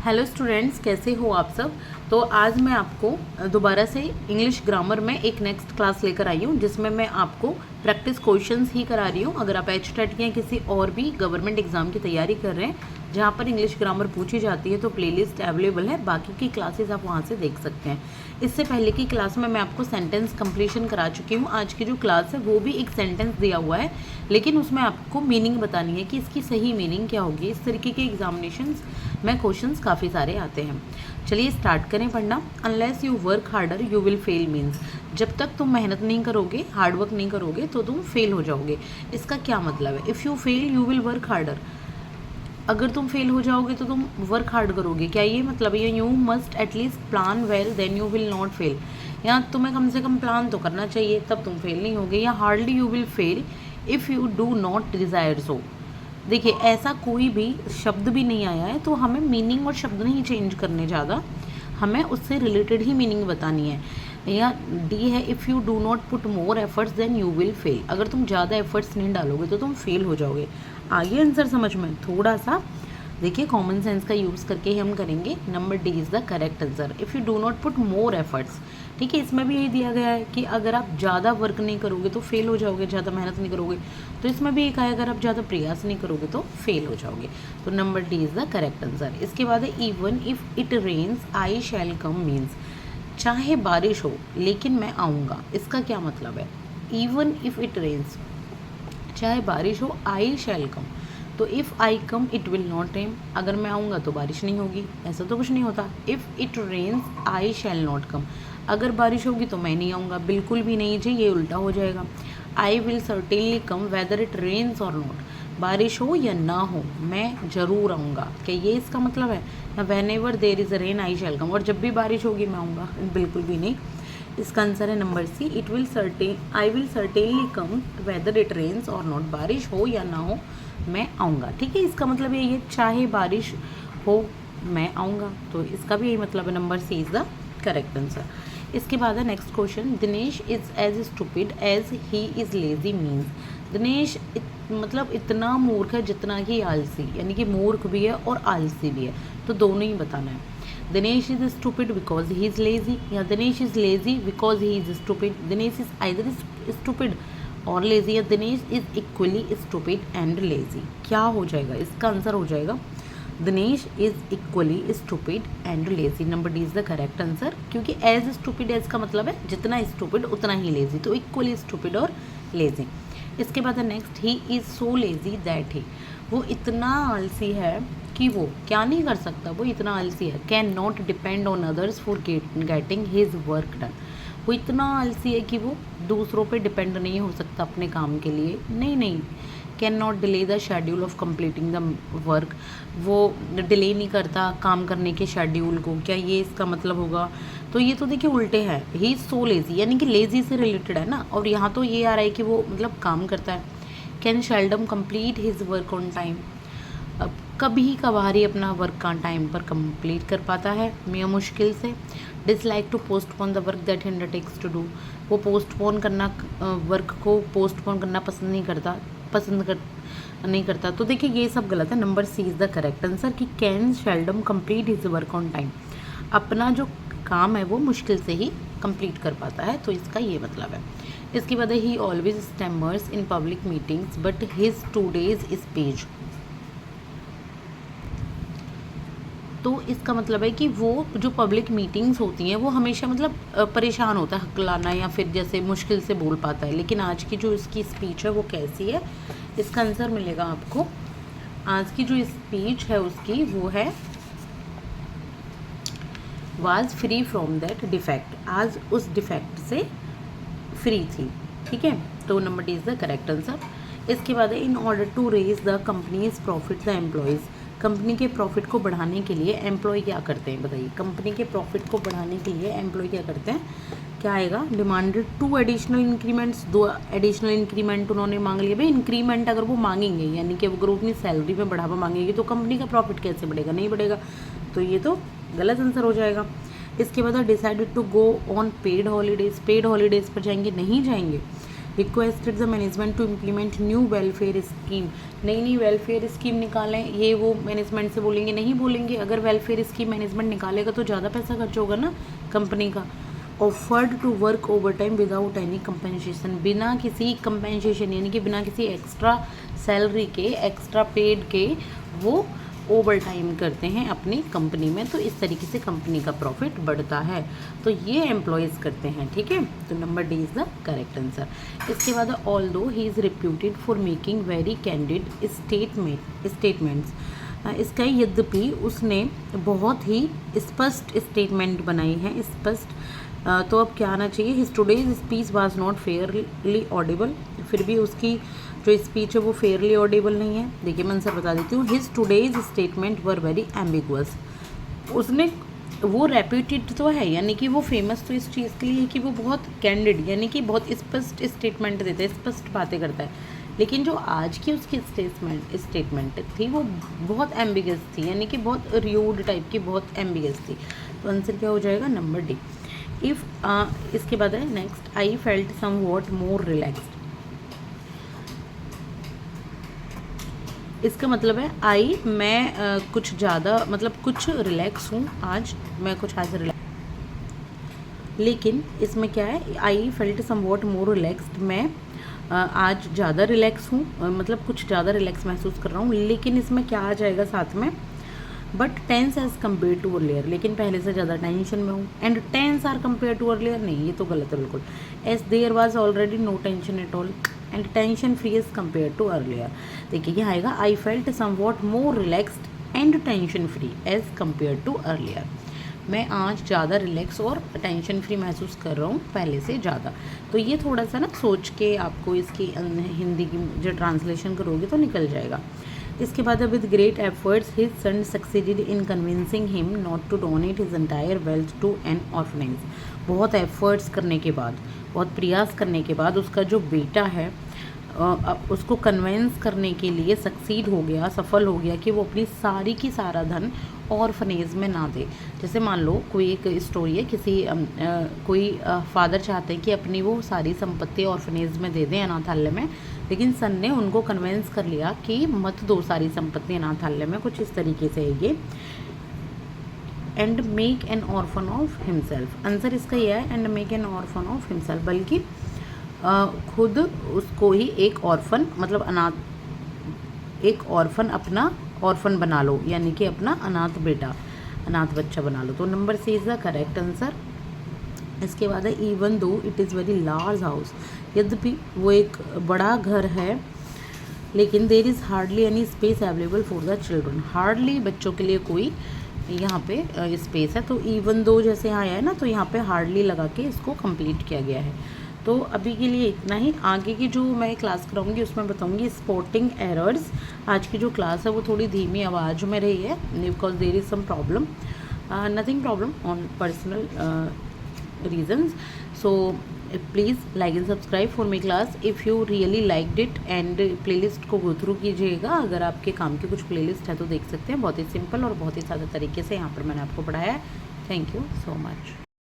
Hello students, कैसे हो आप सब। तो आज मैं आपको दोबारा से इंग्लिश ग्रामर में एक नेक्स्ट क्लास लेकर आई हूँ, जिसमें मैं आपको प्रैक्टिस क्वेश्चंस ही करा रही हूँ। अगर आप एचटेट या किसी और भी गवर्नमेंट एग्जाम की तैयारी कर रहे हैं जहाँ पर इंग्लिश ग्रामर पूछी जाती है, तो प्लेलिस्ट अवेलेबल है, बाकी की क्लासेस आप वहाँ से देख सकते हैं। इससे पहले की क्लास में मैं आपको सेंटेंस कंप्लीशन करा चुकी हूँ। आज की जो क्लास है वो भी एक सेंटेंस दिया हुआ है, लेकिन उसमें आपको मीनिंग बतानी है कि इसकी सही मीनिंग क्या होगी। इस तरीके के एग्जामिनेशंस में क्वेश्चंस काफ़ी सारे आते हैं। चलिए स्टार्ट करें पढ़ना। Unless you work harder you will fail means, जब तक तुम मेहनत नहीं करोगे, हार्ड वर्क नहीं करोगे, तो तुम फेल हो जाओगे। इसका क्या मतलब है? If you fail you will work harder, अगर तुम फेल हो जाओगे तो तुम वर्क हार्ड करोगे। क्या ये मतलब है? You must at least plan well then you will not fail, या तुम्हें कम से कम प्लान तो करना चाहिए, तब तुम फेल नहीं होगे। या hardly you will fail if you do not desire so. देखिए, ऐसा कोई भी शब्द भी नहीं आया है, तो हमें मीनिंग और शब्द नहीं चेंज करने ज़्यादा, हमें उससे रिलेटेड ही मीनिंग बतानी है। या डी है, if you do not put more efforts then you will fail, अगर तुम ज़्यादा एफर्ट्स नहीं डालोगे तो तुम फेल हो जाओगे। आगे आंसर समझ में थोड़ा सा देखिए, कॉमन सेंस का यूज़ करके ही हम करेंगे। Number D is the correct answer. If you do not put more efforts, ठीक है, इसमें भी यही दिया गया है कि अगर आप ज़्यादा वर्क नहीं करोगे तो फेल हो जाओगे, ज़्यादा मेहनत नहीं करोगे। तो इसमें भी एक है, अगर आप ज़्यादा प्रयास नहीं करोगे तो फेल हो जाओगे। तो number D is the correct answer. इसके बाद है, even if it rains I shall come means, चाहे बारिश हो लेकिन मैं आऊँगा। इसका क्या मतलब है? इवन इफ़ इट रेन्स, चाहे बारिश हो, आई शैल कम, तो if I come it will not rain, अगर मैं आऊँगा तो बारिश नहीं होगी, ऐसा तो कुछ नहीं होता। If it rains I shall not come, अगर बारिश होगी तो मैं नहीं आऊँगा, बिल्कुल भी नहीं जी, ये उल्टा हो जाएगा। I will certainly come whether it rains or not, बारिश हो या ना हो मैं ज़रूर आऊँगा। क्या ये इसका मतलब है? ना, whenever there is a rain I shall come, और जब भी बारिश होगी मैं आऊँगा, बिल्कुल भी नहीं। इसका आंसर है number C, I will certainly come whether it rains or not, बारिश हो या ना हो मैं आऊँगा। ठीक है, इसका मतलब यही है, चाहे बारिश हो मैं आऊँगा, तो इसका भी यही मतलब है। Number C is the correct answer. इसके बाद है next question, Dinesh is as stupid as he is lazy means, Dinesh मतलब इतना मूर्ख है जितना कि आलसी, यानी कि मूर्ख भी है और आलसी भी है, तो दोनों ही बताना है। Dinesh is stupid because he is lazy, या Dinesh is lazy because he is stupid. Dinesh is either stupid और लेजी, या Dinesh is equally stupid and lazy. क्या हो जाएगा? इसका आंसर हो जाएगा Dinesh is equally stupid and lazy. Number D is the correct answer, क्योंकि एज स्टूपिड एज का मतलब है जितना स्टूपिड उतना ही लेजी, तो इक्वली स्टूपिड और लेजी। इसके बाद है next, he is so lazy that he, वो इतना आलसी है कि वो क्या नहीं कर सकता, वो इतना आलसी है। Can not depend on others for getting his work done, वो इतना आलसी है कि वो दूसरों पे डिपेंड नहीं हो सकता अपने काम के लिए। नहीं, can not delay the schedule of completing the work, वो डिले नहीं करता काम करने के शेड्यूल को। क्या ये इसका मतलब होगा? तो ये तो देखिए उल्टे हैं, ही इज़ सो लेजी, यानी कि लेजी से रिलेटेड है ना, और यहाँ तो ये आ रहा है कि वो मतलब काम करता है। Can seldom complete his work on time, अब कभी कभार ही अपना वर्क का टाइम पर कंप्लीट कर पाता है, मियाँ मुश्किल से। Dislike to postpone the work that he undertakes to do, वो पोस्टपोन करना, वर्क को पोस्टपोन करना पसंद नहीं करता। तो देखिए ये सब गलत है। Number C is the correct answer, कि can seldom complete his work on time, अपना जो काम है वो मुश्किल से ही कंप्लीट कर पाता है, तो इसका ये मतलब है। इसके बाद he always stammers in public meetings but his today's speech, तो इसका मतलब है कि वो जो पब्लिक मीटिंग्स होती हैं वो हमेशा मतलब परेशान होता है, हकलाना या फिर जैसे मुश्किल से बोल पाता है, लेकिन आज की जो इसकी स्पीच है वो कैसी है, इसका आंसर मिलेगा आपको। आज की जो स्पीच है उसकी वो है, was free from that defect, आज उस डिफेक्ट से फ्री थी। ठीक है, तो number D is the correct answer. इसके बाद है, in order to raise the company's profit the employees, company के प्रॉफिट को बढ़ाने के लिए एम्प्लॉय क्या करते हैं? बताइए, कंपनी के प्रॉफिट को बढ़ाने के लिए एम्प्लॉय क्या करते हैं? क्या आएगा? Demanded 2 additional increments, 2 additional increment उन्होंने मांग लिए। भाई इंक्रीमेंट अगर वो मांगेंगे, यानी कि अगर वो अपनी सैलरी में बढ़ावा मांगेंगे, तो कंपनी का प्रॉफिट कैसे बढ़ेगा? नहीं बढ़ेगा, तो ये तो गलत आंसर हो जाएगा। इसके बाद decided to go on paid holidays, paid holidays पर जाएंगे? नहीं जाएंगे। Requested the management to implement new welfare scheme, नई वेलफेयर स्कीम निकालें। ये वो मैनेजमेंट से बोलेंगे, नहीं बोलेंगे। अगर वेलफेयर स्कीम मैनेजमेंट निकालेगा तो ज़्यादा पैसा खर्च होगा ना कंपनी का। Offered to work over time without any compensation, बिना किसी कंपेंसेशन यानी कि बिना किसी एक्स्ट्रा सैलरी के, एक्स्ट्रा पेड के वो ओवर टाइम करते हैं अपनी कंपनी में, तो इस तरीके से कंपनी का प्रॉफिट बढ़ता है। तो ये एम्प्लॉयज़ करते हैं, ठीक है। तो number D is the correct answer. इसके बाद ऑल दो he is reputed for making very candid statements, इसका यद्यपि उसने बहुत ही स्पष्ट स्टेटमेंट बनाई है, स्पष्ट। तो अब क्या आना चाहिए, his today's speech was not Fairlie Audible, फिर भी उसकी जो स्पीच है वो फेयरली ऑडिबल नहीं है। देखिए मैं आंसर बता देती हूँ, his today's statement were very ambiguous, उसने वो रेप्यूटेड तो है यानी कि वो फेमस तो इस चीज़ के लिए है कि वो बहुत कैंडिड यानी कि बहुत स्पष्ट स्टेटमेंट देता है, स्पष्ट बातें करता है, लेकिन जो आज की उसकी स्टेटमेंट थी वो बहुत एम्बिगस थी, यानी कि बहुत र्यूड टाइप की, बहुत एम्बिगस थी। तो आंसर क्या हो जाएगा, नंबर डी। इसके बाद है next, I felt somewhat more relaxed, इसका मतलब है आई मैं कुछ ज़्यादा मतलब कुछ रिलैक्स हूँ आज, मैं कुछ आज रिलैक्स, लेकिन इसमें क्या है, I felt somewhat more relaxed, मैं आज ज़्यादा रिलैक्स हूँ, मतलब कुछ ज़्यादा रिलैक्स महसूस कर रहा हूँ, लेकिन इसमें क्या आ जाएगा साथ में, but tense as compare to earlier, लेकिन पहले से ज़्यादा टेंशन में हूँ। And tense are compare to earlier, नहीं ये तो गलत है बिल्कुल। As there was already no tension at all, and tension free as compare to earlier. देखिए यहाँ आएगा, I felt somewhat more relaxed and tension free as compare to earlier, मैं आज ज़्यादा रिलैक्स और टेंशन फ्री महसूस कर रहा हूँ पहले से ज़्यादा। तो ये थोड़ा सा ना सोच के आपको इसकी हिंदी की जो ट्रांसलेशन करोगे तो निकल जाएगा। इसके बाद with great efforts his son succeeded in convincing him not to donate his entire wealth to an orphanage, बहुत एफर्ट्स करने के बाद, बहुत प्रयास करने के बाद उसका जो बेटा है उसको कन्विंस करने के लिए सक्सीड हो गया, सफल हो गया कि वो अपनी सारी की सारा धन ऑर्फनेज में ना दे। जैसे मान लो कोई एक स्टोरी है, किसी कोई फादर चाहते हैं कि अपनी वो सारी संपत्ति ऑर्फनेज में दे दें, अनाथालय में, लेकिन सन ने उनको कन्विंस कर लिया कि मत दो सारी संपत्ति अनाथालय में, कुछ इस तरीके से है ये। And make an orphan of himself, answer इसका यह है, and make an orphan of himself, बल्कि खुद उसको ही एक ऑर्फन मतलब अनाथ, एक ऑर्फन अपना ऑर्फन बना लो, यानी कि अपना अनाथ बेटा, अनाथ बच्चा बना लो। तो number C is the correct answer. इसके बाद है, even though it is very large house, यद्यपि वो एक बड़ा घर है, लेकिन there is hardly any space available for the children, hardly बच्चों के लिए कोई यहाँ पे स्पेस है। तो इवन दो जैसे यहाँ आया है ना, तो यहाँ पे हार्डली लगा के इसको कंप्लीट किया गया है। तो अभी के लिए इतना ही, आगे की जो मैं क्लास कराऊंगी उसमें बताऊंगी स्पॉटिंग एरर्स। आज की जो क्लास है वो थोड़ी धीमी आवाज़ में रही है because there is some problem, nothing problem on personal reasons. So please like and subscribe for my class if you really liked it, and playlist को गो थ्रू कीजिएगा। अगर आपके काम की कुछ प्लेलिस्ट है तो देख सकते हैं, बहुत ही सिंपल और बहुत ही सादा तरीके से यहाँ पर मैंने आपको पढ़ाया है। Thank you so much.